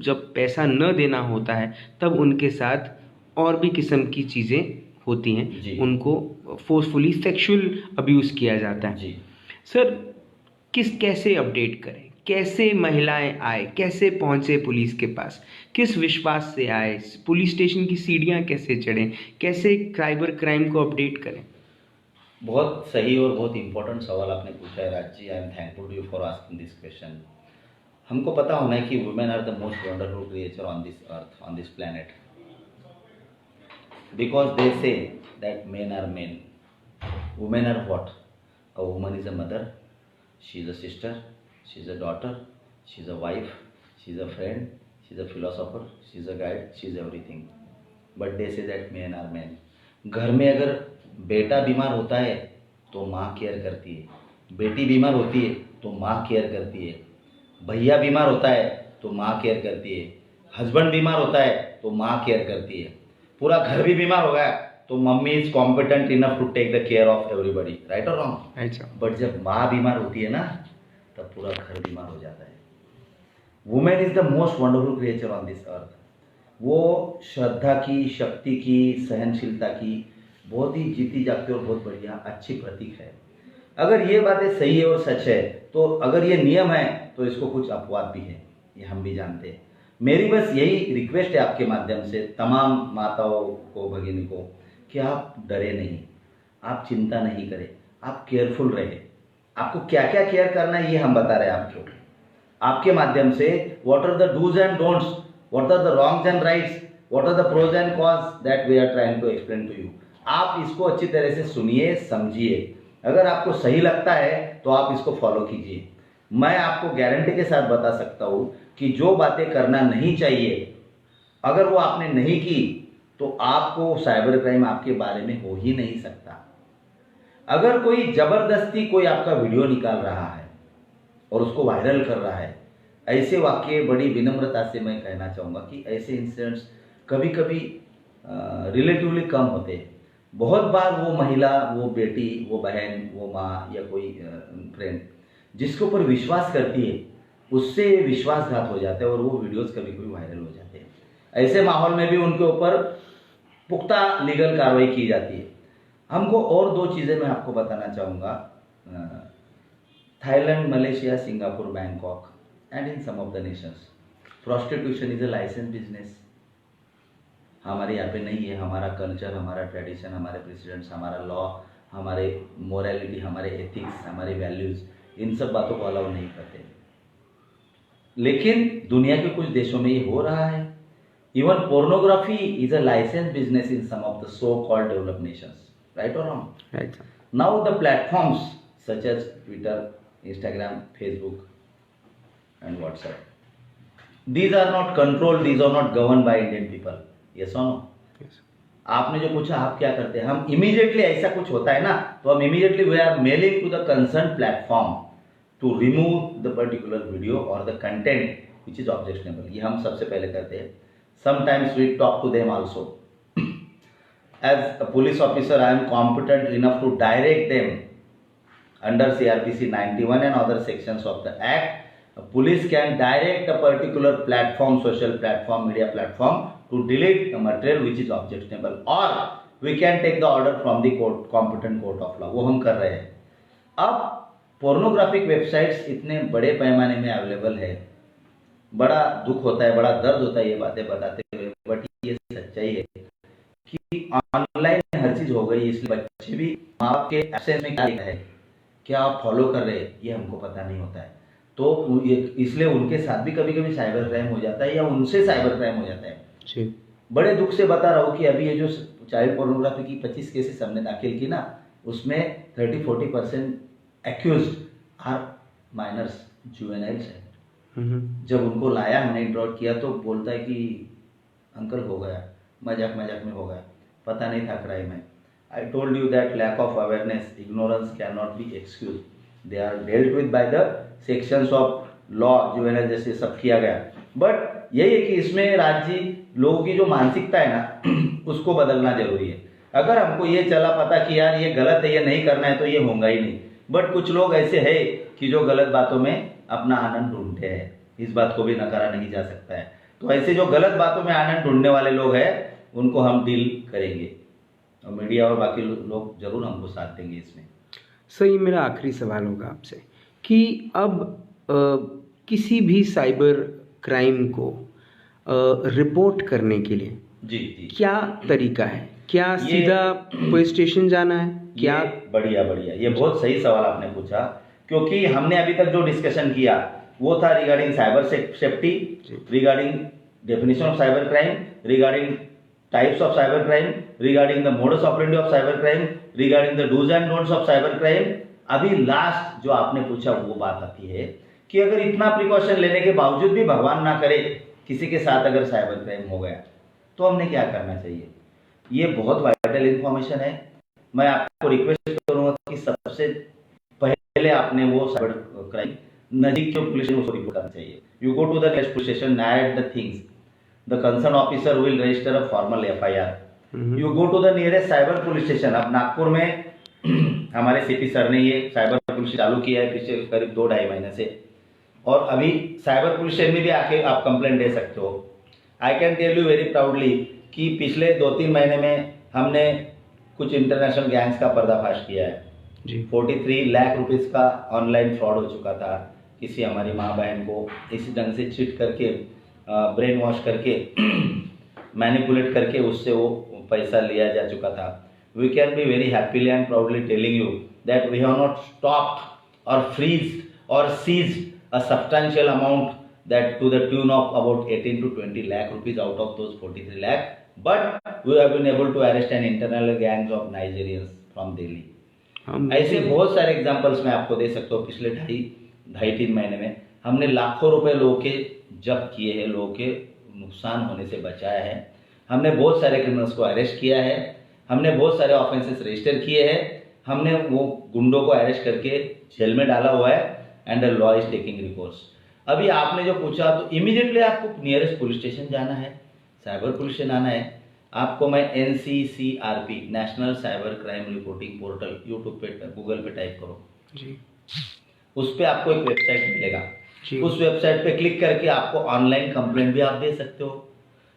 जब पैसा न देना होता है तब उनके साथ और भी किस्म की चीज़ें होती हैं. उनको फोर्सफुली सेक्सुअल अब्यूज़ किया जाता है जी. सर, कैसे अपडेट करें, कैसे महिलाएं आए, कैसे पहुंचे पुलिस के पास, किस विश्वास से आए, पुलिस स्टेशन की सीढ़ियां कैसे चढ़ें, कैसे साइबर क्राइम को अपडेट करें? बहुत सही और बहुत इम्पोर्टेंट सवाल आपने पूछा है Raj ji. I am thankful to you for asking this question. हमको पता होना है कि women are the most wonderful creature on this earth, on this planet, because they say that men are men, women are what? A woman is a mother, she is a sister, she is a daughter, she is a wife, she is a friend, she is a philosopher, she is a guide, she is everything, but they say that men are main. घर में अगर बेटा बीमार होता है तो माँ care करती है, बेटी बीमार होती है तो माँ केयर करती है, भैया बीमार होता है तो माँ केयर करती है, हस्बैंड बीमार होता है तो माँ केयर करती है, पूरा घर भी बीमार हो गया तो mummy is competent enough to take the care of everybody, right और रॉन्ग? अच्छा। बट जब माँ बीमार होती है ना, तब पूरा घर बीमार हो जाता है। Women is the most wonderful creature on this अर्थ। वो श्रद्धा की, शक्ति की, सहनशीलता की बहुत ही जीती जागती और बहुत बढ़िया अच्छी प्रतीक है। अगर ये बातें सही है और सच है, तो अगर ये नियम है तो इसको कुछ अपवाद भी है, ये हम भी जानते हैं। मेरी बस यही रिक्वेस्ट है आपके माध्यम से तमाम माताओं को, भगिनी को, कि आप डरे नहीं, आप चिंता नहीं करें, आप केयरफुल रहे। आपको क्या क्या केयर करना है ये हम बता रहे हैं आपको, आपके माध्यम से। What are the dos and don'ts, what are the wrongs and rights, what are the pros and cons, that we are trying to explain to you. आप इसको अच्छी तरह से सुनिए, समझिए। अगर आपको सही लगता है तो आप इसको फॉलो कीजिए। मैं आपको गारंटी के साथ बता सकता हूँ कि जो बातें करना नहीं चाहिए, अगर वो आपने नहीं की तो आपको साइबर क्राइम आपके बारे में हो ही नहीं सकता। अगर कोई जबरदस्ती कोई आपका वीडियो निकाल रहा है और उसको वायरल कर रहा है, ऐसे वाक्य बड़ी विनम्रता से मैं कहना चाहूँगा कि ऐसे इंसिडेंट्स कभी कभी रिलेटिवली कम होते हैं। बहुत बार वो महिला, वो बेटी, वो बहन, वो माँ या कोई फ्रेंड जिसके ऊपर विश्वास करती है, उससे विश्वासघात हो जाता है और वो वीडियोस कभी कभी वायरल हो जाते हैं। ऐसे माहौल में भी उनके ऊपर पुख्ता लीगल कार्रवाई की जाती है। हमको और दो चीज़ें मैं आपको बताना चाहूँगा। Thailand, Malaysia, Singapore, Bangkok and in some of the nations prostitution is a licence business. हमारे यहाँ पे नहीं है। हमारा कल्चर, हमारा ट्रेडिशन, हमारे प्रेसिडेंट्स, हमारा लॉ, हमारे मोरालिटी, हमारे एथिक्स, हमारे वैल्यूज़, इन सब बातों को अलाउ नहीं करते। लेकिन दुनिया के कुछ देशों में ये हो रहा है। Even pornography is a licence business in some of the so called developed nations, right और wrong? Right. Now the platforms such as Twitter, Instagram, Facebook and WhatsApp, these are not controlled, these are not governed by Indian people, yes or no? Yes. आपने जो पूछा आप क्या करते हैं, हम immediately, ऐसा कुछ होता है ना तो हम immediately we are mailing to the concern platform to remove the particular video और the content which is objectionable. ये हम सबसे पहले करते हैं। Sometimes we talk to them also. As a police officer I am competent enough to direct them under CRPC 91 and other sections of the Act. A police can direct a particular platform, social platform, media platform to delete the material which is objectionable, or we can take the order from the court, competent court of law. वो हम कर रहे हैं। अब pornographic websites इतने बड़े पैमाने में अवेलेबल है, बड़ा दुख होता है, बड़ा दर्द होता है ये बातें बताते हुए, बट ये सच्चाई है कि ऑनलाइन हर चीज हो गई, इसलिए बच्चे भी माँ बाप के एब्सेंस में क्या है, क्या आप फॉलो कर रहे हैं, ये हमको पता नहीं होता है। तो इसलिए उनके साथ भी कभी कभी साइबर क्राइम हो जाता है या उनसे साइबर क्राइम हो जाता है जी। बड़े दुख से बता रहा हूँ कि अभी ये जो चाइल्ड पोर्नोग्राफी की 25 केसेस हमने दाखिल की ना, उसमें 30-40% एक्यूज्ड आर माइनर्स, जुवेनाइल्स है। जब उनको लाया, हमने इंट्रोड किया तो बोलता है कि अंकल हो गया, मजाक मजाक में हो गया, पता नहीं था क्राइम है। I told you that lack of awareness, ignorance cannot be excused. They are dealt with by the sections of law, juvenile जैसे सब किया गया। बट यही है कि इसमें राज्य लोगों की जो मानसिकता है ना उसको बदलना जरूरी है। अगर हमको ये चला पता कि यार ये गलत है, ये नहीं करना है, तो ये होगा ही नहीं। बट कुछ लोग ऐसे है कि जो गलत बातों में अपना आनंद ढूंढते हैं, इस बात को भी नकारा नहीं जा सकता है। तो ऐसे जो गलत बातों में आनंद ढूंढने वाले लोग हैं उनको हम डील करेंगे और मीडिया और बाकी लोग जरूर हमको साथ देंगे इसमें। सही, मेरा आखिरी सवाल होगा आपसे कि अब किसी भी साइबर क्राइम को रिपोर्ट करने के लिए जी क्या तरीका है? क्या सीधा पुलिस स्टेशन जाना है क्या? बढ़िया बढ़िया, ये बहुत सही सवाल आपने पूछा, क्योंकि हमने अभी तक जो डिस्कशन किया वो था regarding cyber safety, regarding definition of cyber crime, regarding types of cyber crime, regarding the modus operandi of cyber crime, regarding the dos and don'ts of cyber crime. अभी लास्ट जो आपने पूछा वो बात आती है कि अगर इतना प्रिकॉशन लेने के बावजूद भी भगवान ना करे किसी के साथ अगर साइबर क्राइम हो गया तो हमने क्या करना चाहिए। ये बहुत वाइटल इंफॉर्मेशन है। मैं आपको रिक्वेस्ट करूंगा कि सबसे पहले आपने वो साइबर क्राइम नजदीक जो पुलिस स्टेशन उसको रिपोर्ट करना चाहिए। You go to the next police station, narrate the things, the concerned officer will register a formal FIR. You go to the nearest cyber police station। अब नागपुर में हमारे CP sir ने ये cyber police चालू किया है पिछले करीब 2-2.5 महीने से, और अभी साइबर पुलिस स्टेशन में भी आके आप कंप्लेंट दे सकते हो। I can tell you very proudly कि पिछले 2-3 महीने में हमने कुछ इंटरनेशनल गैंग्स का पर्दाफाश किया है जी। 43 लाख रुपीस का ऑनलाइन फ्रॉड हो चुका था। किसी हमारी माँ बहन को इसी ढंग से चीट करके, ब्रेन वॉश करके, मैनिपुलेट करके उससे वो पैसा लिया जा चुका था। We can be very happily and proudly telling you that we have not stopped और फ्रीज्ड और seized a substantial amount, that to the tune of about 18 to 20 lakh rupees out of those 43 lakh, but we have been able to arrest an internal gangs of Nigerians from Delhi। ऐसे बहुत सारे examples मैं आपको दे सकता हूँ। पिछले 2.5-3 महीने में हमने लाखों रुपए लोगों के जब्त किए हैं, लोगों के नुकसान होने से बचाया है। हमने बहुत सारे क्रिमिनल्स को अरेस्ट किया है, हमने बहुत सारे ऑफेंसेस रजिस्टर किए हैं, हमने वो गुंडों को अरेस्ट करके जेल में डाला हुआ है and law is taking recourse. अभी आपने जो पूछा तो इमीडिएटली आपको नियरेस्ट पुलिस स्टेशन जाना है, साइबर पुलिस स्टेशन आना है। आपको मैं NCCRP national cyber crime reporting portal YouTube पे, गूगल पे टाइप करो जी, उस पर आपको एक वेबसाइट मिलेगा। उस वेबसाइट पे क्लिक करके आपको ऑनलाइन कंप्लेंट भी आप दे सकते हो।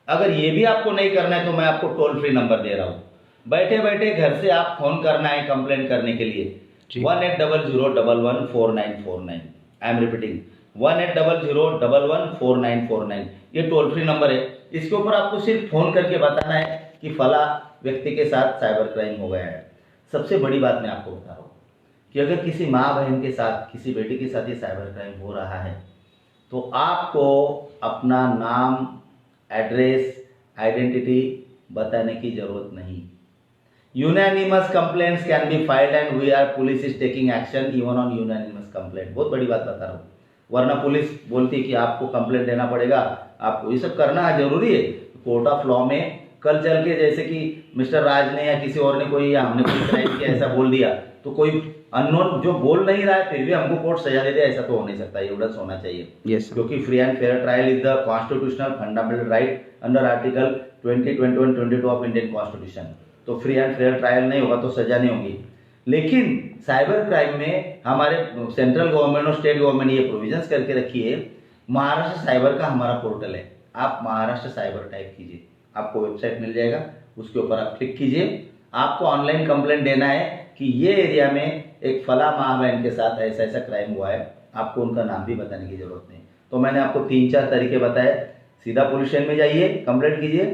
अगर ये भी आपको नहीं करना है तो मैं आपको टोल फ्री नंबर दे रहा हूँ, बैठे बैठे घर से आप फोन करना है कंप्लेंट करने के लिए 1800114949। I am repeating 1800114949। ये टोल फ्री नंबर है। इसके ऊपर आपको सिर्फ फोन करके बताना है कि फला व्यक्ति के साथ साइबर क्राइम हो गया है। सबसे बड़ी बात मैं आपको बता रहा हूँ कि अगर किसी माँ बहन के साथ, किसी बेटी के साथ ये साइबर क्राइम हो रहा है तो आपको अपना नाम, एड्रेस, आइडेंटिटी बताने की जरूरत नहीं। Unanimous complaints can be filed and we are police is taking action even on unanimous complaint. बहुत बड़ी बात बता रहा हूँ, वरना पुलिस बोलती है कि आपको कंप्लेंट देना पड़ेगा, आपको ये सब करना जरूरी है। कोर्ट ऑफ लॉ में कल चल के जैसे कि मिस्टर राज ने या किसी और ने कोई, या हमने कोई क्राइम किया ऐसा बोल दिया तो कोई अननोन जो बोल नहीं रहा है फिर भी हमको कोर्ट सजा दे दे, ऐसा तो हो नहीं सकता। एविडेंस होना चाहिए क्योंकि free and fair trial is the constitutional fundamental right under article 20, 21, 22 of Indian constitution. तो फ्री एंड फेयर ट्रायल नहीं होगा तो सजा नहीं होगी। लेकिन साइबर क्राइम में हमारे सेंट्रल गवर्नमेंट और स्टेट गवर्नमेंट ये प्रोविजंस करके रखी है। महाराष्ट्र साइबर का हमारा पोर्टल है, आप महाराष्ट्र साइबर टाइप कीजिए, आपको वेबसाइट मिल जाएगा, उसके ऊपर आप क्लिक कीजिए। आपको ऑनलाइन कंप्लेंट देना है कि ये एरिया में एक फला माँ बहन के साथ ऐसा ऐसा क्राइम हुआ है, आपको उनका नाम भी बताने की जरूरत नहीं। तो मैंने आपको 3-4 तरीके बताए। सीधा पुलिस स्टेशन में जाइए, कंप्लेंट कीजिए,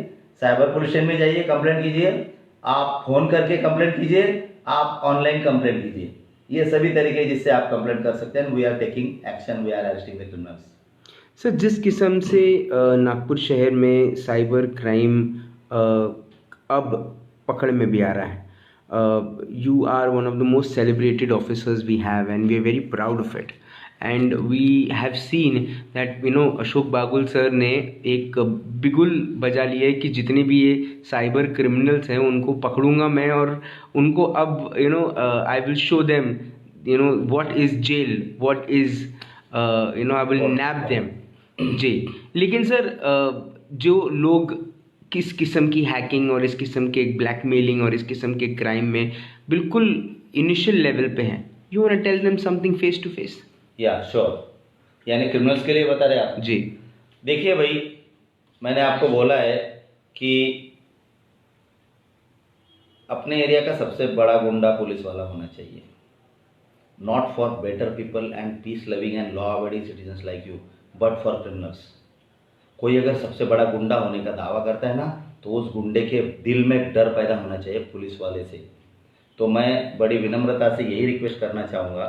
साइबर पुलिस स्टेशन में जाइए, कंप्लेंट कीजिए, आप फोन करके कंप्लेंट कीजिए, आप ऑनलाइन कंप्लेंट कीजिए। ये सभी तरीके जिससे आप कंप्लेंट कर सकते हैं। We are taking action, we are arresting the criminals. Sir, जिस किस्म से नागपुर शहर में साइबर क्राइम अब पकड़ में भी आ रहा है, you are one of the most celebrated officers we have and we are very proud of it, and we have seen that Ashok Bagul sir ने एक बिगुल बजा लिया है कि जितने भी ये साइबर क्रिमिनल्स हैं उनको पकड़ूंगा मैं, और उनको अब I will show them what is jail, what is I will nab them जी। लेकिन सर, जो लोग किस किस्म की हैकिंग और इस किस्म के ब्लैकमेलिंग और इस किस्म के क्राइम में बिल्कुल इनिशियल लेवल पे हैं, you want to tell them something face to face? या श्योर, यानी क्रिमिनल्स के लिए बता रहे आप जी। देखिए भाई, मैंने आपको बोला है कि अपने एरिया का सबसे बड़ा गुंडा पुलिस वाला होना चाहिए, not for better people and peace loving and law abiding citizens like you, but for criminals. कोई अगर सबसे बड़ा गुंडा होने का दावा करता है ना, तो उस गुंडे के दिल में डर पैदा होना चाहिए पुलिस वाले से, तो मैं बड़ी विनम्रता से यही रिक्वेस्ट करना चाहूँगा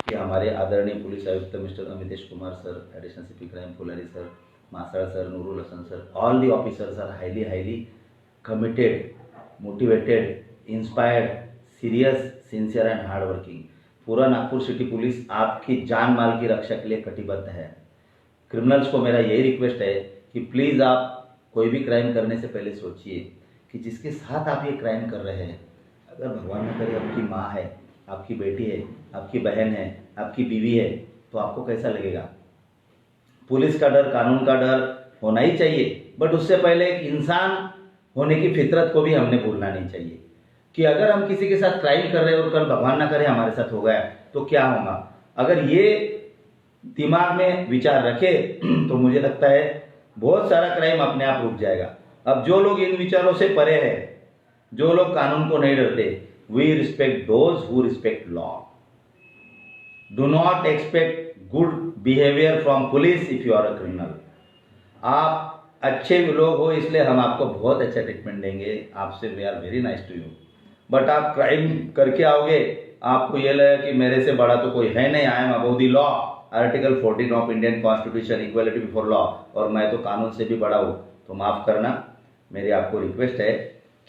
कि हमारे आदरणीय पुलिस आयुक्त mister Amitesh Kumar sir, additional CP crime Phulari sir, Masad sir, Noorul Hasan sir, all the officers are highly committed, motivated, inspired, serious, sincere and hard working. पूरा नागपुर सिटी पुलिस आपकी जान माल की रक्षा के लिए कटिबद्ध है। क्रिमिनल्स को मेरा यही रिक्वेस्ट है कि प्लीज़ आप कोई भी क्राइम करने से पहले सोचिए कि जिसके साथ आप ये क्राइम कर रहे हैं, अगर भगवान न करे आपकी माँ है, आपकी बेटी है, आपकी बहन है, आपकी बीवी है, तो आपको कैसा लगेगा। पुलिस का डर, कानून का डर होना ही चाहिए, बट उससे पहले एक इंसान होने की फितरत को भी हमने भूलना नहीं चाहिए कि अगर हम किसी के साथ क्राइम कर रहे हैं और कल भगवान ना करे हमारे साथ हो गया तो क्या होगा। अगर ये दिमाग में विचार रखे तो मुझे लगता है बहुत सारा क्राइम अपने आप रुक जाएगा। अब जो लोग इन विचारों से परे हैं, जो लोग कानून को नहीं डरते, we respect those who respect law. Do not expect good behaviour from police if you are a criminal. आप अच्छे लोग हो इसलिए हम आपको बहुत अच्छा ट्रीटमेंट देंगे, आपसे we are very nice to you. But आप क्राइम करके आओगे, आपको ये लगेगा कि मेरे से बड़ा तो कोई है नहीं, I am above the law, article 14 of Indian constitution, equality before law, और मैं तो कानून से भी बड़ा हूँ, तो माफ़ करना। मेरी आपको रिक्वेस्ट है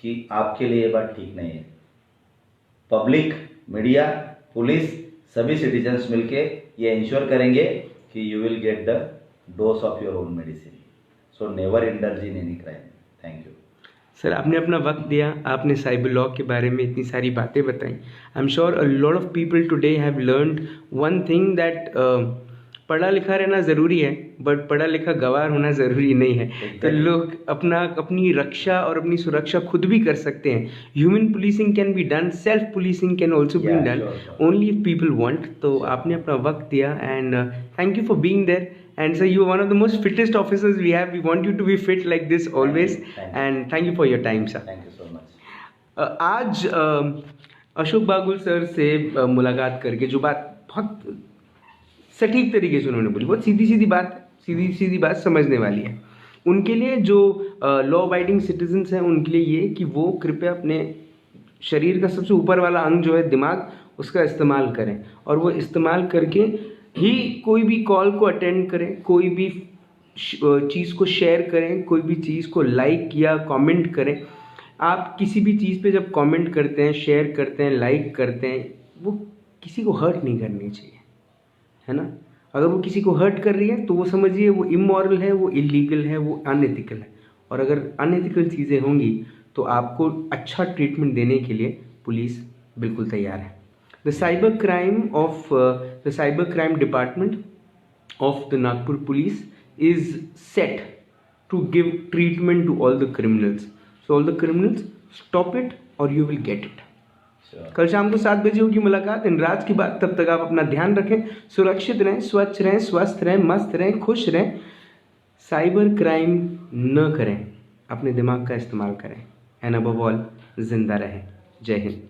कि आपके लिए ये बात ठीक नहीं है। पब्लिक, मीडिया, पुलिस, सभी सिटीजन्स मिलके ये इंश्योर करेंगे कि you will get the dose of your own medicine. So never indulge in any crime. Thank you sir, आपने अपना वक्त दिया, आपने साइबर लॉ के बारे में इतनी सारी बातें बताई। I am sure a lot of people today have learned one thing that पढ़ा लिखा रहना ज़रूरी है, बट पढ़ा लिखा गवार होना ज़रूरी नहीं है। तो लोग अपनी रक्षा और अपनी सुरक्षा खुद भी कर सकते हैं। Human policing can be done, self policing can also be done, only if people want. तो आपने अपना वक्त दिया and thank you for being there. And sir, you are one of the most fittest officers we have. We want you to be fit like this always. And thank you for your time, sir. Thank you so much. आज Ashok Bagul sir से मुलाकात करके जो बात बहुत सटीक तरीके से उन्होंने बोली, बहुत सीधी सीधी बात समझने वाली है। उनके लिए जो लॉ अबाइडिंग सिटीजन्स हैं, उनके लिए ये कि वो कृपया अपने शरीर का सबसे ऊपर वाला अंग जो है दिमाग, उसका इस्तेमाल करें, और वो इस्तेमाल करके ही कोई भी कॉल को अटेंड करें, कोई भी चीज़ को शेयर करें, कोई भी चीज़ को लाइक या कमेंट करें। आप किसी भी चीज़ पे जब कमेंट करते हैं, शेयर करते हैं, लाइक करते हैं, वो किसी को हर्ट नहीं करनी चाहिए, है ना। अगर वो किसी को हर्ट कर रही है तो वो समझिए वो इमोरल है, वो इलीगल है, वो अनएथिकल है। और अगर अनएथिकल चीज़ें होंगी तो आपको अच्छा ट्रीटमेंट देने के लिए पुलिस बिल्कुल तैयार है। The cyber crime department of the Nagpur police is set to give treatment to all the criminals. So all the criminals, stop it or you will get it. कल शाम को 7 बजे होगी मुलाकात इन राज की बात। तब तक आप अपना ध्यान रखें, सुरक्षित रहें, स्वच्छ रहें, स्वस्थ रहें, मस्त रहें, खुश रहें। साइबर क्राइम न करें, अपने दिमाग का इस्तेमाल करें, एंड अबव ऑल जिंदा रहें। जय हिंद।